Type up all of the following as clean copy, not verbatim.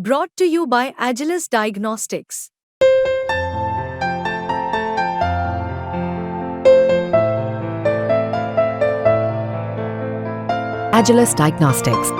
Brought to you by Agilus Diagnostics. Agilus Diagnostics.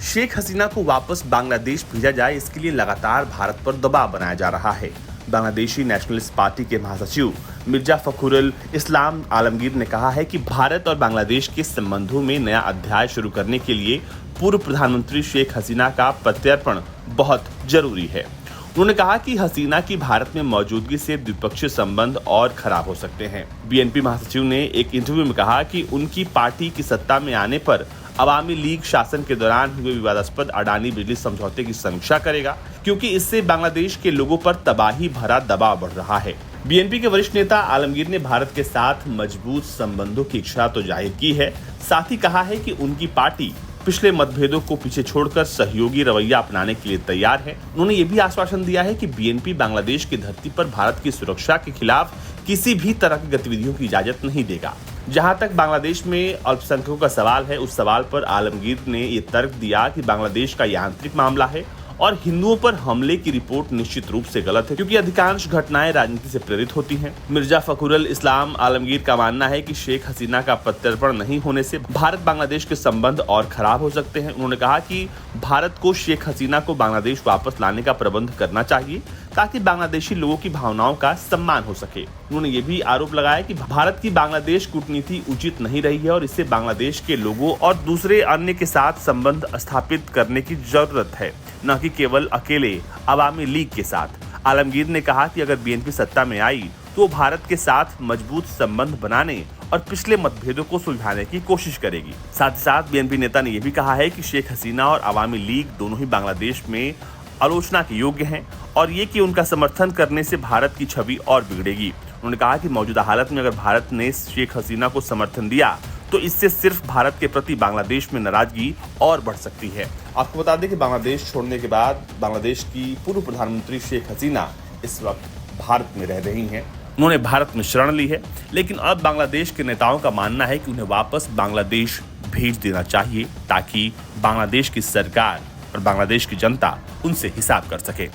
Sheikh Hasina को वापस बांग्लादेश भेजा जाए, इसके लिए लगातार भारत पर दबाव बनाया जा रहा है। बांग्लादेशी नेशनलिस्ट पार्टी के महासचिव मिर्जा फखरुल इस्लाम आलमगीर ने कहा है कि भारत और बांग्लादेश के संबंधों में नया अध्याय शुरू करने के लिए पूर्व प्रधानमंत्री शेख हसीना का प्रत्यर्पण बहुत जरूरी है। उन्होंने कहा कि हसीना की भारत में मौजूदगी से द्विपक्षीय संबंध और खराब हो सकते हैं। बीएनपी महासचिव ने एक इंटरव्यू में कहा कि उनकी पार्टी की सत्ता में आने पर अवामी लीग शासन के दौरान हुए विवादास्पद अडानी बिजली समझौते की समीक्षा करेगा, क्योंकि इससे बांग्लादेश के लोगों पर तबाही भरा दबाव बढ़ रहा है। बीएनपी के वरिष्ठ नेता आलमगीर ने भारत के साथ मजबूत संबंधों की इच्छा तो जाहिर की है, साथ ही कहा है कि उनकी पार्टी पिछले मतभेदों को पीछे छोड़कर सहयोगी रवैया अपनाने के लिए तैयार है। उन्होंने ये भी आश्वासन दिया है कि बीएनपी बांग्लादेश की धरती पर भारत की सुरक्षा के खिलाफ किसी भी तरह की गतिविधियों की इजाजत नहीं देगा। जहां तक बांग्लादेश में अल्पसंख्यकों का सवाल है, उस सवाल पर आलमगीर ने ये तर्क दिया कि बांग्लादेश का यह आंतरिक मामला है और हिंदुओं पर हमले की रिपोर्ट निश्चित रूप से गलत है, क्योंकि अधिकांश घटनाएं राजनीति से प्रेरित होती हैं। मिर्जा फखरुल इस्लाम आलमगीर का मानना है कि शेख हसीना का प्रत्यर्पण नहीं होने से भारत बांग्लादेश के संबंध और खराब हो सकते हैं। उन्होंने कहा कि भारत को शेख हसीना को बांग्लादेश वापस लाने का प्रबंध करना चाहिए, ताकि बांग्लादेशी लोगों की भावनाओं का सम्मान हो सके। उन्होंने ये भी आरोप लगाया कि भारत की बांग्लादेश कूटनीति उचित नहीं रही है और इससे बांग्लादेश के लोगों और दूसरे अन्य के साथ संबंध स्थापित करने की जरूरत है, न कि केवल अकेले अवामी लीग के साथ। आलमगीर ने कहा कि अगर बीएनपी सत्ता में आई तो भारत के साथ मजबूत संबंध बनाने और पिछले मतभेदों को सुलझाने की कोशिश करेगी। साथ ही साथ बीएनपी नेता ने यह भी कहा है कि शेख हसीना और अवामी लीग दोनों ही बांग्लादेश में आलोचना के योग्य हैं और ये कि उनका समर्थन करने से भारत की छवि और बिगड़ेगी। उन्होंने कहा कि मौजूदा हालत में अगर भारत ने शेख हसीना को समर्थन दिया तो इससे सिर्फ भारत के प्रति बांग्लादेश में नाराजगी और बढ़ सकती है। आपको बता दें कि बांग्लादेश छोड़ने के बाद बांग्लादेश की पूर्व प्रधानमंत्री शेख हसीना इस वक्त भारत में रह रही हैं। उन्होंने भारत में शरण ली है, लेकिन अब बांग्लादेश के नेताओं का मानना है कि उन्हें वापस बांग्लादेश भेज देना चाहिए, ताकि बांग्लादेश की सरकार और बांग्लादेश की जनता उनसे हिसाब कर सके।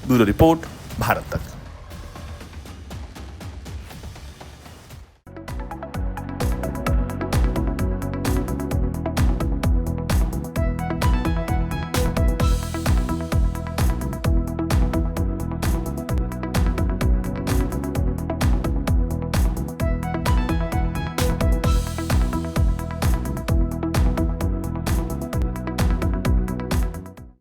ब्यूरो रिपोर्ट, भारत तक।